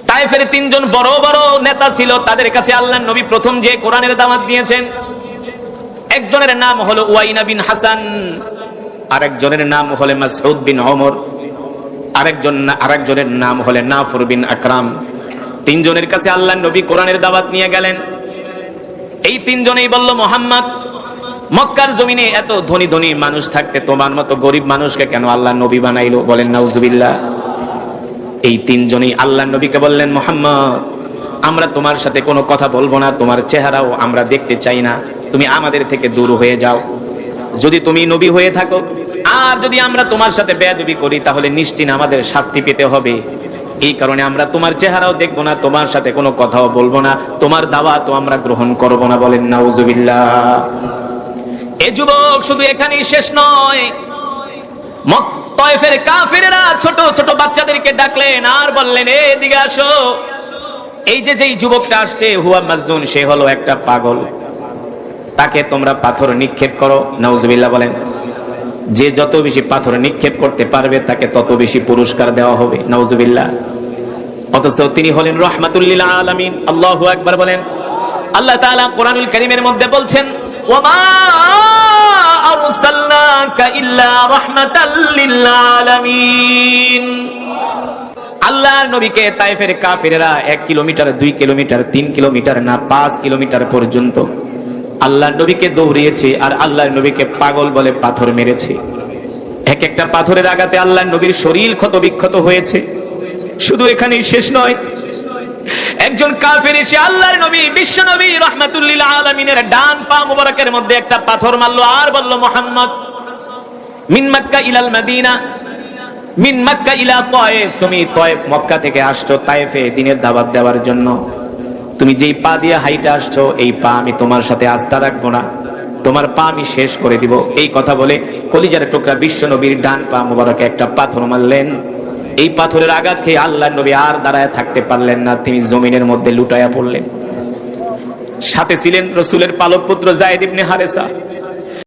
তায়েফের তিনজন বড় বড় নেতা ছিল, তাদের কাছে আল্লাহর নবী প্রথম যে কোরআনের দাওয়াত দিয়েছেন। একজনের নাম হলো উয়াইনা বিন হাসান, আরেকজনের নাম হলো মাসউদ বিন ওমর, আরেকজনের নাম হলো নাফর বিন আকরাম। তিনজনের কাছে আল্লাহর নবী কোরআনের দাওয়াত নিয়ে গেলেন। এই তিনজনেই বলল, মুহাম্মদ, মক্কার জমিনে এত ধনী ধনী মানুষ থাকতে তোমার মতো গরিব মানুষকে কেন আল্লাহ নবী বানাইলো? বলেন নাউজুবিল্লাহ। এই তিনজনেই আল্লাহর নবীকে বললেন, মুহাম্মদ, আমরা তোমার সাথে কোনো কথা বলবো না, তোমার চেহারাও আমরা দেখতে চাই না, তুমি আমাদের থেকে দূর হয়ে যাও। যদি তুমি নবী হয়ে থাকো আর যদি আমরা তোমার সাথে বেয়াদবি করি তাহলে নিশ্চিত আমাদের শাস্তি পেতে হবে। এই কারণে আমরা তোমার চেহারাও দেখবো না, তোমার সাথে কোনো কথাও বলবো না, তোমার দাওয়াতও আমরা গ্রহণ করবো না। বলেন নাউজুবিল্লাহ। এ যুবক শুধু এখানেই শেষ নয়, তায়েফের কাফিররা ছোট ছোট বাচ্চাদেরকে ডাকলেন আর বললেন, এদিকে আসো। এই যে যেই যুবকটা আসছে হুয়া মাজনুন, সে হলো একটা পাগল, তাকে তোমরা পাথর নিক্ষেপ করো। নাউজুবিল্লাহ বলেন। যে যত বেশি পাথর নিক্ষেপ করতে পারবে তাকে তত বেশি পুরস্কার দেওয়া হবে। নাউজুবিল্লাহ। অথচ তিনি হলেন রাহমাতুল লিল আলামিন। আল্লাহু আকবার বলেন। আল্লাহ তাআলা কোরআনুল কারীমের মধ্যে বলছেন, ওয়ামা আরসালনাকা ইল্লা রাহমাতাল লিল আলামিন। আল্লাহর নবীকে তায়েফের কাফিররা 1 কিলোমিটার, 2 কিলোমিটার, 3 কিলোমিটার না 5 কিলোমিটার পর্যন্ত আল্লাহর নবীকে দৌড়িয়েছে, আর আল্লাহর নবীকে পাগল বলে পাথর মেরেছে। এক একটা পাথরের আঘাতে আল্লাহর নবীর শরীর ক্ষত বিক্ষত হয়েছে। শুধু এখানেই শেষ নয়, একজন কাফির এসে আল্লাহর নবী বিশ্ব নবী রাহমাতুল লিল আলামিনের ডান পা মুবারকের মধ্যে একটা পাথর মারলো আর বলল, মুহাম্মদ, মিন মক্কা ইলাল মদিনা, মিন মক্কা ইলা তায়েফ, তুমি তায়েফ মক্কা থেকে আসছো তায়েফে দ্বীনের দাওয়াত দেওয়ার জন্য, তুমি যেই পা দিয়ে হাইটে আসছো এই পা আমি তোমার সাথে আস্থা রাখবো না, তোমার পা আমি শেষ করে দিব। এই কথা বলে কলিজার টুকরা বিশ্ব নবীর ডান পা মুবারকে একটা পাথর মারলেন। এই পাথরের আঘাত খেয়ে আল্লাহর নবী আর দাঁড়ায় থাকতে পারলেন না, তিনি জমিনের মধ্যে লুটায়া পড়লেন। সাথে ছিলেন রাসূলের পালক পুত্র যায়েদ ইবনে হারেসা।